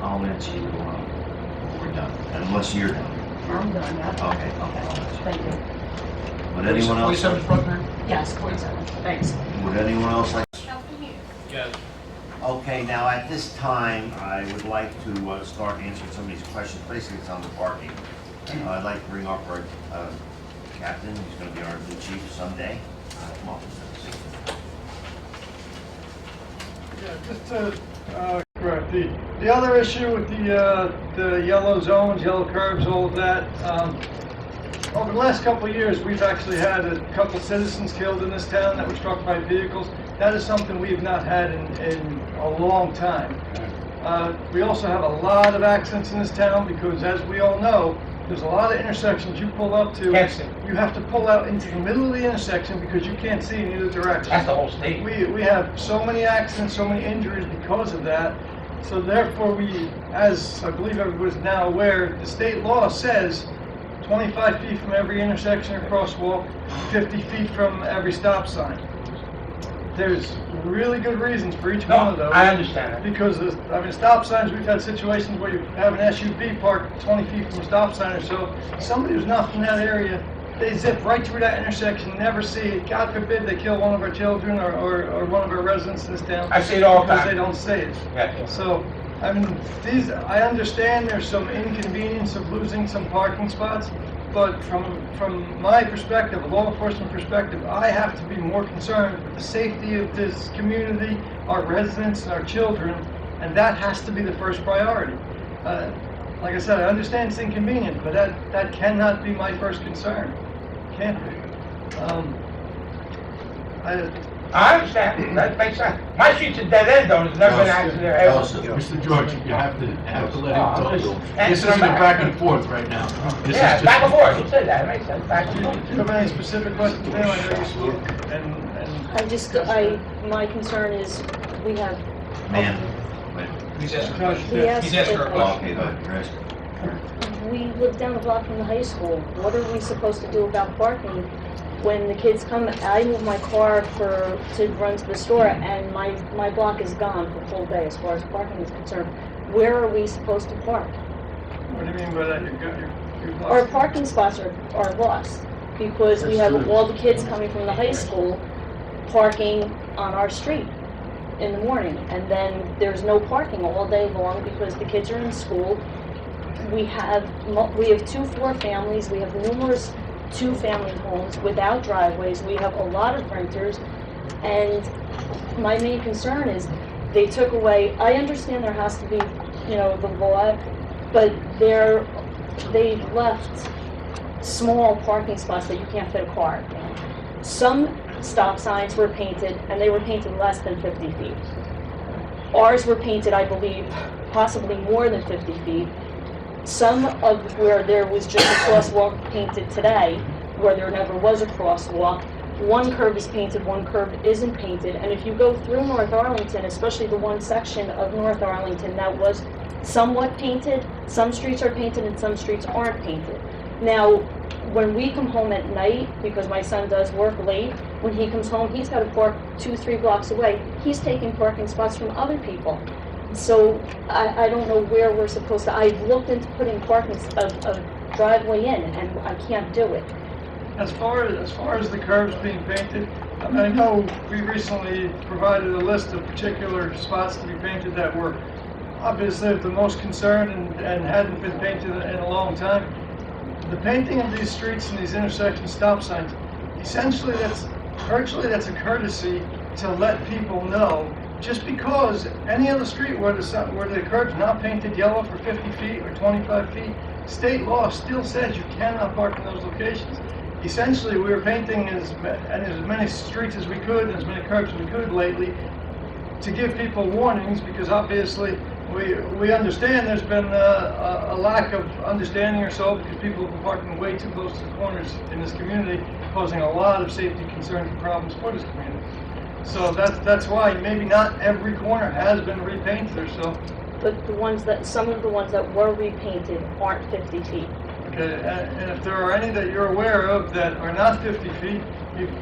I'll answer you when we're done, unless you're done. I'm done, yeah. Okay, I'll answer. Thank you. Would anyone else? 47 Bruckner? Yes, 47. Thanks. Would anyone else like? Yes. Okay, now at this time, I would like to start answering some of these questions. Basically, it's on the parking. I'd like to bring up our captain, who's going to be our new chief someday. Come on. Yeah, just to correct, the other issue with the yellow zones, yellow curbs, all of that, over the last couple of years, we've actually had a couple of citizens killed in this town that were struck by vehicles. That is something we've not had in a long time. We also have a lot of accidents in this town because, as we all know, there's a lot of intersections you pull up to. You have to pull out into the middle of the intersection because you can't see in either direction. That's the whole state. We have so many accidents, so many injuries because of that. So therefore, as I believe everybody's now aware, the state law says 25 feet from every intersection or crosswalk, 50 feet from every stop sign. There's really good reasons for each one of those. I understand that. Because, stop signs, we've had situations where you have an SUV parked 20 feet from a stop sign or so. Somebody who's not from that area, they zip right through that intersection, never see it. God forbid they kill one of our children or one of our residents in this town. I see it all the because time. they don't see it. Yeah. So, I understand there's some inconvenience of losing some parking spots, but from my perspective, a law enforcement perspective, I have to be more concerned with the safety of this community, our residents, and our children, and that has to be the first priority. Like I said, I understand it's inconvenient, but that cannot be my first concern. Can't be. I understand. That makes sense. My street's a dead end, though. There's never been an accident there ever. Mr. George, you have to let Oh, him I'm talk. just- This isn't a back and forth right now. This Yeah, is back and just, forth. You said that. It makes sense. Back and Do forth. you have any specific questions, ma'am? I know you spoke, and my concern is we have. Ma'am, wait. He's asking Judge, He asked He's asking her a if- question. Okay, go ahead, you're asking. We live down the block from the high school. What are we supposed to do about parking? When the kids come, I move my car to run to the store, and my block is gone for the whole day as far as parking is concerned. Where are we supposed to park? what do you mean by that? You're Our parking spots are lost because we have all the kids coming from the high school parking on our street in the morning, and then there's no parking all day long because the kids are in school. We have 2 families. We have numerous 2-family homes without driveways. We have a lot of renters, and my main concern is they took away. I understand there has to be, the law, but they left small parking spots that you can't fit a car in. Some stop signs were painted, and they were painted less than 50 feet. Ours were painted, I believe, possibly more than 50 feet. Some of where there was just a crosswalk painted today, where there never was a crosswalk, one curb is painted, one curb isn't painted, and if you go through North Arlington, especially the one section of North Arlington that was somewhat painted, some streets are painted and some streets aren't painted. Now, when we come home at night, because my son does work late, when he comes home, he's got to park 2-3 blocks away. He's taking parking spots from other people. So I don't know where we're supposed to. I've looked into putting a driveway in, and I can't do it. As far as the curbs being painted, I know we recently provided a list of particular spots to be painted that were obviously of the most concern and hadn't been painted in a long time. The painting of these streets and these intersection stop signs, essentially that's a courtesy to let people know. Just because any other street where the curb's not painted yellow for 50 feet or 25 feet, state law still says you cannot park in those locations. Essentially, we were painting as many streets as we could, and as many curbs as we could lately, to give people warnings, because obviously we understand there's been a lack of understanding or so, because people have been parking way too close to the corners in this community, causing a lot of safety concerns and problems for this community. So that's why maybe not every corner has been repainted or so. But some of the ones that were repainted aren't 50 feet. Okay, and if there are any that you're aware of that are not 50 feet,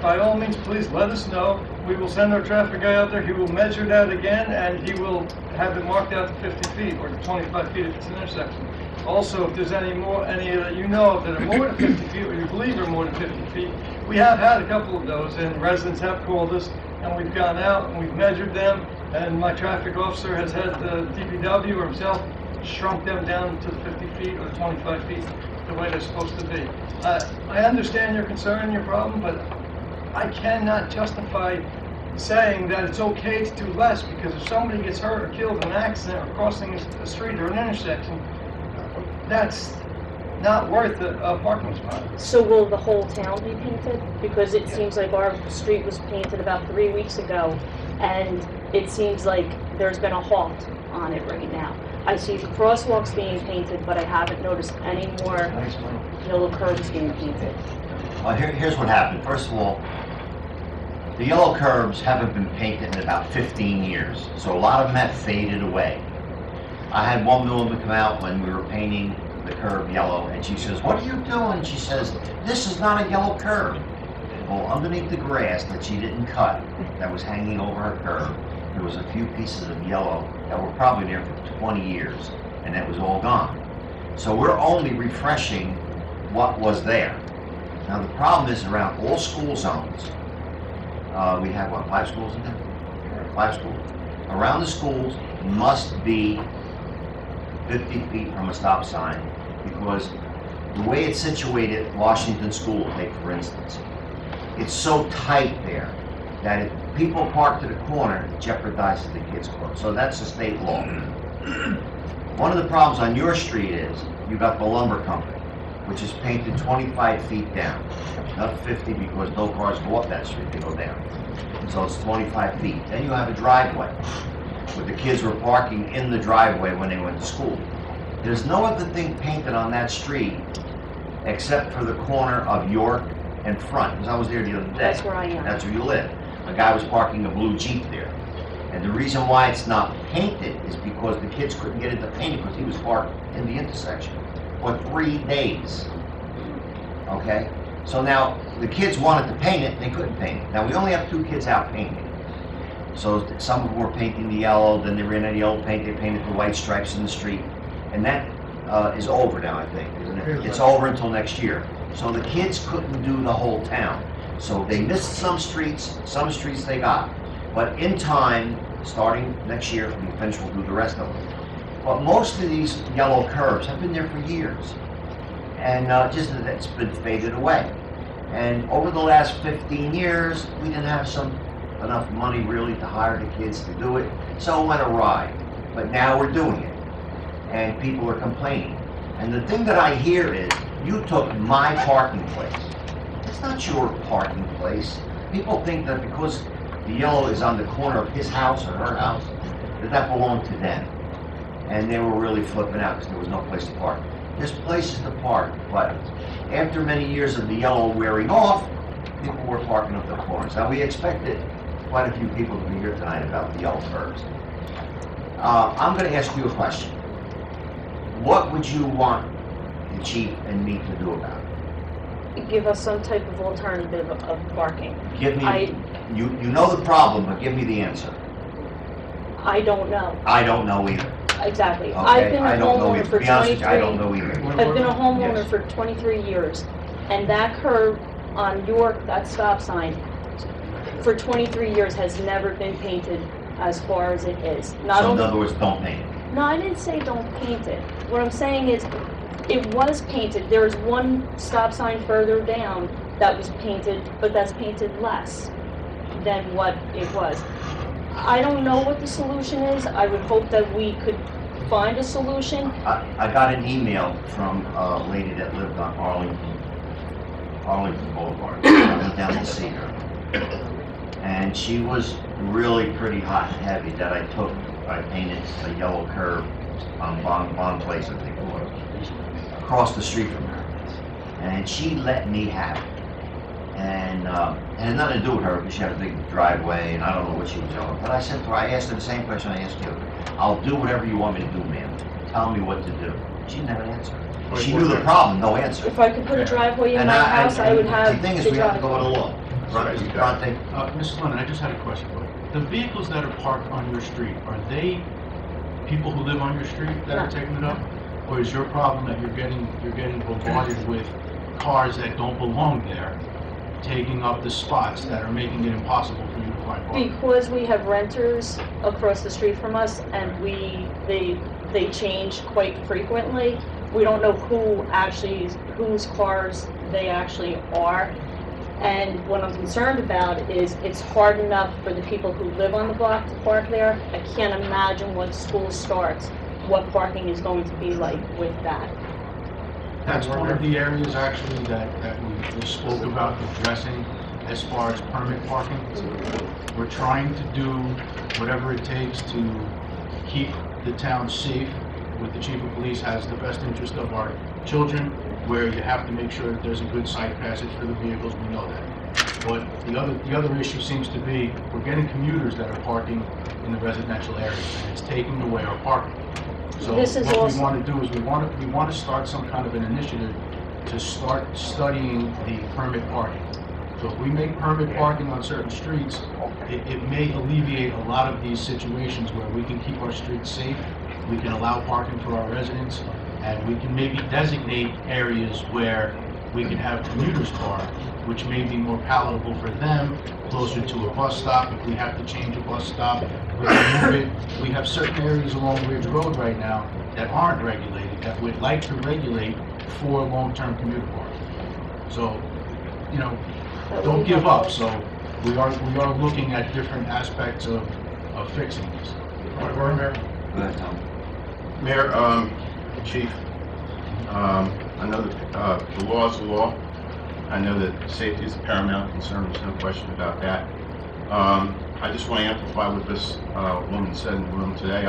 by all means, please let us know. We will send our traffic guy out there, he will measure that again, and he will have it marked out to 50 feet or to 25 feet if it's an intersection. Also, if there's any that you know of that are more than 50 feet, or you believe are more than 50 feet, we have had a couple of those, and residents have called us, and we've gone out and we've measured them, and my traffic officer has had the DPW or himself shrunk them down to 50 feet or 25 feet, the way they're supposed to be. I understand your concern and your problem, but I cannot justify saying that it's okay to do less, because if somebody gets hurt or killed in an accident or crossing a street or an intersection, that's not worth a parking spot. So will the whole town be painted? Because it seems like our street was painted about 3 weeks ago, and it seems like there's been a halt on it right now. I see the crosswalks being painted, but I haven't noticed any more yellow curbs being painted. Well, here's what happened. First of all, the yellow curbs haven't been painted in about 15 years, so a lot of them have faded away. I had one woman come out when we were painting the curb yellow, and she says, "What are you doing?" She says, "This is not a yellow curb." Well, underneath the grass that she didn't cut, that was hanging over her curb, there was a few pieces of yellow that were probably there for 20 years, and that was all gone. So we're only refreshing what was there. Now the problem is around all school zones. We have, what, 5 schools in there? 5 schools. Around the schools must be 50 feet from a stop sign, because the way it's situated, Washington School, take for instance, it's so tight there that if people park to the corner, it jeopardizes the kids' course. So that's a state law. One of the problems on your street is you got the lumber company, which is painted 25 feet down, not 50, because no cars go up that street, they go down. So it's 25 feet. Then you have a driveway, where the kids were parking in the driveway when they went to school. There's no other thing painted on that street except for the corner of York and Front, because I was there the other day. That's where I am. That's where you live. A guy was parking a blue Jeep there. And the reason why it's not painted is because the kids couldn't get it to paint it because he was parked in the intersection for 3 days. Okay? So now, the kids wanted to paint it, they couldn't paint it. Now, we only have 2 kids out painting. So some of them were painting the yellow, then they ran out of yellow paint, they painted the white stripes in the street. And that is over now, I think, isn't it? It's over until next year. So the kids couldn't do the whole town. So they missed some streets they got. But in time, starting next year, when we finish, we'll do the rest of them. But most of these yellow curbs have been there for years. And just that it's been faded away. And over the last 15 years, we didn't have enough money really to hire the kids to do it. So it went awry. But now we're doing it. And people are complaining. And the thing that I hear is, you took my parking place. It's not your parking place. People think that because the yellow is on the corner of his house or her house, that belonged to them. And they were really flipping out because there was no place to park. There's places to park, but after many years of the yellow wearing off, people were parking up their corners. Now, we expected quite a few people to be here tonight about the yellow curbs. I'm going to ask you a question. What would you want the chief and me to do about it? Give us some type of alternative of parking. Give me, you know the problem, but give me the answer. I don't know. I don't know either. Exactly. Okay? I've been a I don't know homeowner either. for To be honest with you, I don't 23. know either. I've been a homeowner Yes. for 23 years, and that curb on York, that stop sign, for 23 years has never been painted as far as it is. Not So in only, other words, don't paint it. no, I didn't say don't paint it. What I'm saying is, it was painted. There's one stop sign further down that was painted, but that's painted less than what it was. I don't know what the solution is. I would hope that we could find a solution. I got an email from a lady that lived on Arlington Boulevard. I went down to see her. And she was really pretty hot and heavy that I painted a yellow curb on Bond Place, I think it was, across the street from her. And she let me have it. And it had nothing to do with her because she had a big driveway and I don't know what she was doing. But I said to her, I asked her the same question I asked you. I'll do whatever you want me to do, ma'am. Tell me what to do. She didn't have an answer. She knew the problem, no answer. If I could put a driveway in And my house, I would have the thing is, the we have to go driveway. with the law. Fronting. Mrs. Lennon, I just had a question. The vehicles that are parked on your street, are they people who live on your street that are No. taking it up? Or is your problem that you're getting bombarded with cars that don't belong there, taking up the spots that are making it impossible for you to find parking? Because we have renters across the street from us and they change quite frequently. We don't know whose cars they actually are. And what I'm concerned about is it's hard enough for the people who live on the block to park there. I can't imagine when school starts, what parking is going to be like with that. That's one of the areas actually that we spoke about addressing as far as permit parking. We're trying to do whatever it takes to keep the town safe. With the chief of police has the best interest of our children, where you have to make sure that there's a good site passage for the vehicles, we know that. But the other issue seems to be, we're getting commuters that are parking in the residential areas, and it's taking away our parking. So This is what we also- want to do is we want to start some kind of an initiative to start studying the permit parking. So if we make permit parking on certain streets, it may alleviate a lot of these situations where we can keep our streets safe, we can allow parking for our residents, and we can maybe designate areas where we can have commuters park, which may be more palatable for them, closer to a bus stop. If we have to change a bus stop, we can move it. We have certain areas along Ridge Road right now that aren't regulated, that we'd like to regulate for long-term commuter parking. So, you know, That would don't be give up. helpful. So we are looking at different aspects of fixing this. Go ahead, Tom. Mayor, Chief, I know that the law is the law. I know that safety is a paramount concern, there's no question about that. I just want to amplify what this woman said in the room today.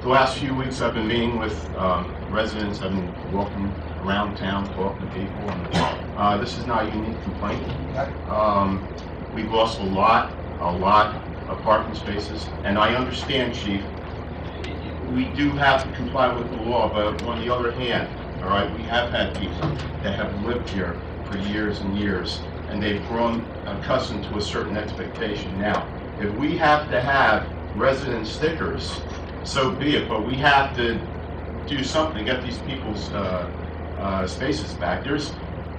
The last few weeks I've been meeting with residents, I've been walking around town, talking to people, and this is not a unique complaint. We've lost a lot of parking spaces, and I understand, Chief, we do have to comply with the law, but on the other hand, all right, we have had people that have lived here for years and years, and they've grown accustomed to a certain expectation. Now, if we have to have resident stickers, so be it, but we have to do something to get these people's spaces back.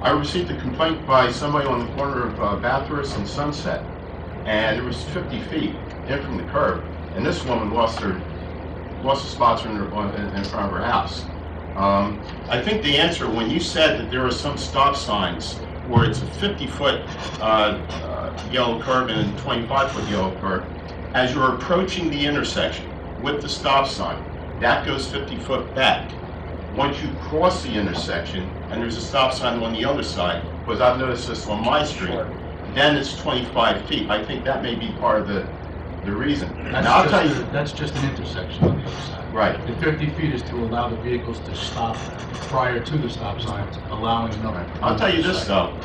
I received a complaint by somebody on the corner of Bathurst and Sunset, and it was 50 feet in from the curb, and this woman lost the spots in front of her house. I think the answer, when you said that there are some stop signs where it's a 50-foot yellow curb and a 25-foot yellow curb, as you're approaching the intersection with the stop sign, that goes 50 foot back. Once you cross the intersection and there's a stop sign on the other side, because I've noticed this on my street, then it's 25 feet. I think that may be part of the reason. Now, I'll tell you, That's just an intersection on the other side. right. The 50 feet is to allow the vehicles to stop prior to the stop signs, allowing them. I'll tell you this though,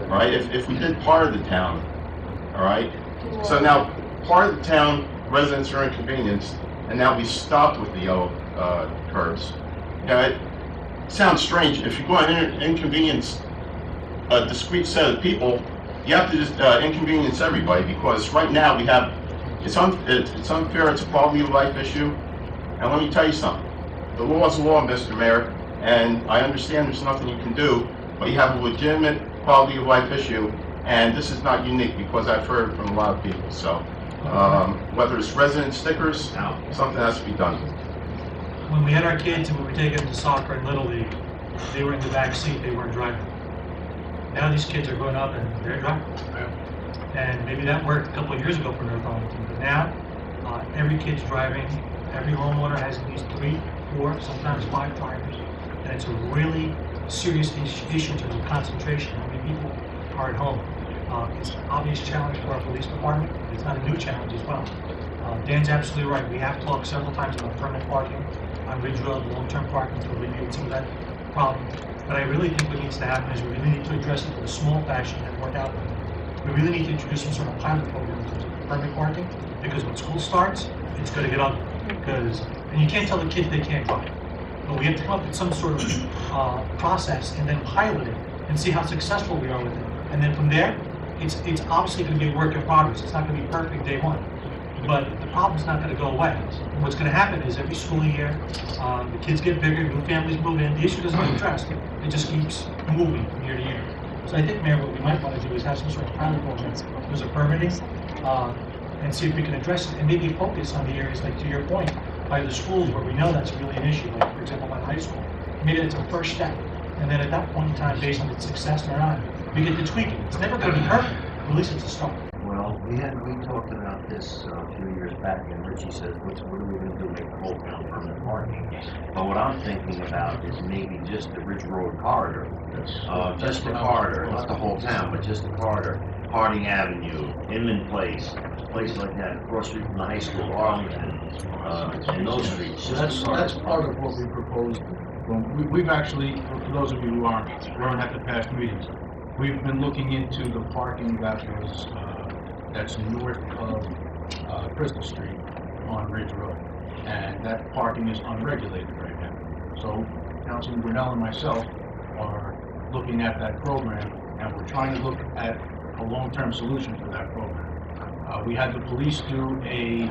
all right, if we did part of the town, all right, so now part of the town residents are inconvenienced, and now we stopped with the yellow curbs. Now it sounds strange, if you're going to inconvenience a discrete set of people, you have to just inconvenience everybody, because right now we have, it's unfair, it's a quality of life issue, and let me tell you something, the law is the law, Mr. Mayor, and I understand there's nothing you can do, but you have a legitimate quality of life issue, and this is not unique, because I've heard from a lot of people, so whether it's resident stickers, something has to be done. When we had our kids and we were taking them to soccer and Little League, they were in the back seat, they weren't driving. Now these kids are growing up and they're driving. And maybe that worked a couple of years ago for North Arlington, but now every kid's driving, every homeowner has at least 3, 4, sometimes 5 drivers. And it's a really serious issue in terms of concentration, how many people are at home. It's an obvious challenge for our police department. It's not a new challenge as well. Dan's absolutely right. We have talked several times about permanent parking on Ridge Road, long-term parking to alleviate some of that problem. But I really think what needs to happen is we really need to address it in a small fashion and work out. We really need to introduce some sort of pilot program in terms of permanent parking, because when school starts, it's going to get ugly. And you can't tell the kids they can't drive. But we have to come up with some sort of process and then pilot it and see how successful we are with it. And then from there, it's obviously gonna be a work in progress, it's not gonna be perfect day one. But the problem's not gonna go away. What's gonna happen is every school year, the kids get bigger, new families move in, the issue doesn't get addressed. It just keeps moving from year to year. So I think, Mayor, what we might wanna do is have some sort of pilot program, there's a permitting, and see if we can address it, and maybe focus on the areas, like to your point, by the schools where we know that's really an issue, like for example, by the high school. Maybe that's a first step, and then at that point in time, based on its success or not, we get to tweak it. It's never gonna be perfect, but at least it's a start. Well, we talked about this a few years back, and Richie says, what are we gonna do, make the whole town permanent parking? But what I'm thinking about is maybe just the Ridge Road corridor, just the corridor, not the whole town, but just the corridor. Harding Avenue, Inman Place, places like that, across the street from the high school, Arlington, and those streets. So that's part of what we proposed. We've actually, for those of you who weren't at the past meetings, we've been looking into the parking that's north of Crystal Street on Ridge Road. And that parking is unregulated right now. So Councilman Brunel and myself are looking at that program, and we're trying to look at a long-term solution for that program. We had the police do a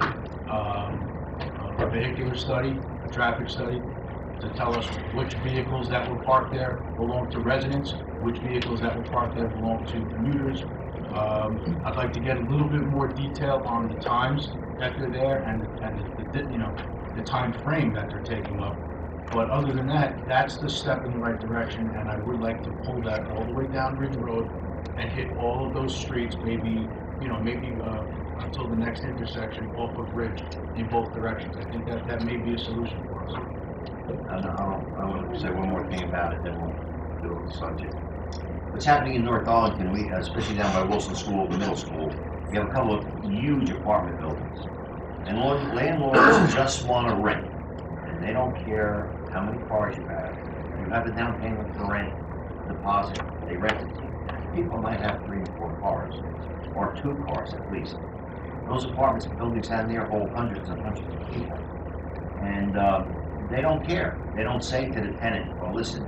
vehicular study, a traffic study, to tell us which vehicles that were parked there belong to residents, which vehicles that were parked there belong to commuters. I'd like to get a little bit more detail on the times that they're there and the time frame that they're taking up. But other than that, that's the step in the right direction, and I would like to pull that all the way down Ridge Road and hit all of those streets, maybe until the next intersection off of Ridge in both directions. I think that may be a solution for us. I want to say one more thing about it, then we'll do the subject. What's happening in North Arlington, especially down by Wilson School, the middle school, we have a couple of huge apartment buildings. And landlords just want to rent. And they don't care how many cars you have. You have the down payment for rent, deposit, they rent it to you. People might have 3 or 4 cars, or 2 cars at least. Those apartments and buildings down there hold hundreds and hundreds of people. And they don't care. They don't say to the tenant, well, listen,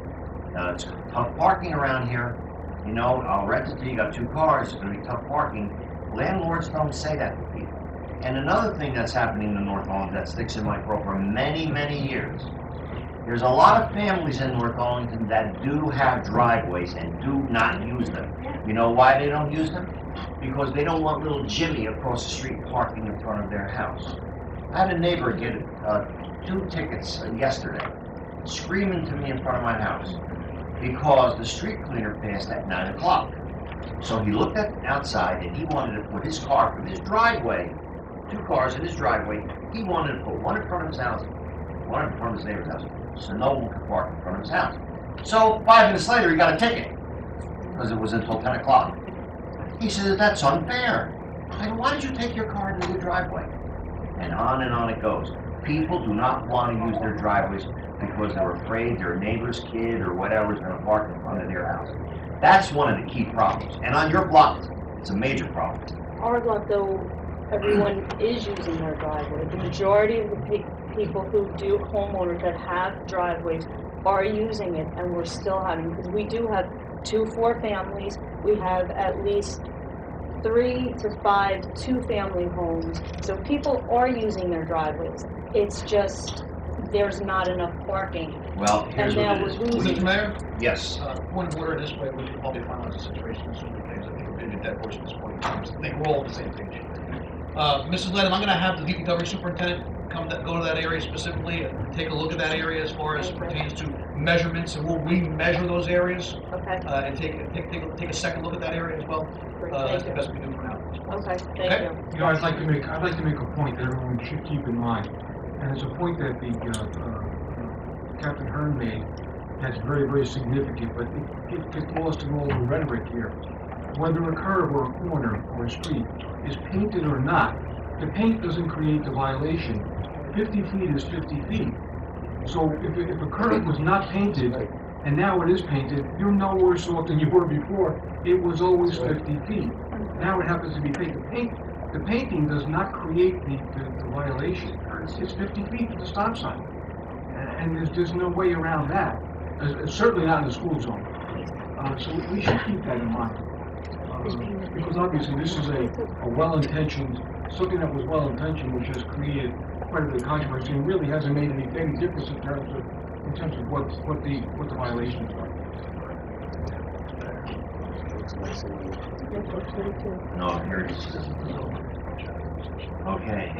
it's tough parking around here. I'll rent it to you, you got 2 cars, it's gonna be tough parking. Landlords don't say that to people. And another thing that's happening in North Arlington that sticks in my craw for many, many years, there's a lot of families in North Arlington that do have driveways and do not use them. You know why they don't use them? Because they don't want little Jimmy across the street parking in front of their house. I had a neighbor get 2 tickets yesterday, screaming to me in front of my house because the street cleaner passed at 9 o'clock. So he looked outside and he wanted to put his car from his driveway, 2 cars in his driveway, he wanted to put one in front of his house, one in front of his neighbor's house, so no one could park in front of his house. So 5 minutes later he got a ticket because it was until 10 o'clock. He said, that's unfair. I said, why did you take your car into the driveway? And on it goes. People do not want to use their driveways because they're afraid their neighbor's kid or whatever is going to park in front of their house. That's one of the key problems. And on your block, it's a major problem. Our block, though, everyone is using their driveway. The majority of the people who do, homeowners that have driveways, are using it, and we're still having, because we do have 2 4-families, we have at least 3 to 5 2-family homes, so people are using their driveways. It's just, there's not enough parking. Well, here's what it is. Mr. Mayor? Yes. Point of order, this way we can probably finalize the situation as soon as we can, I think we're getting that portion at this point in time. I think we're all on the same page. Mrs. Lennon, I'm gonna have the DPW superintendent go to that area specifically and take a look at that area as far as pertains to measurements, and we'll re-measure those areas, Okay, and take a second look at that area as well. great, That's thank the you. best we can do for now. Okay, Okay. thank you. I'd like to make a point that everyone should keep in mind, and it's a point that the Captain Hearn made that's very, very significant, but it gets lost in all the rhetoric here. Whether a curb or a corner or a street is painted or not, the paint doesn't create the violation. 50 feet is 50 feet. So if a curb was not painted and now it is painted, you're no worse off than you were before. It was always 50 feet. Now it happens to be painted. The painting does not create the violation. It's 50 feet to the stop sign. And there's no way around that. Certainly not in the school zone. So we should keep that in mind. Because obviously this is a well-intentioned, something that was well-intentioned, which has created quite a bit of controversy and really hasn't made any difference in terms of what the violations are. No, here it is. Okay.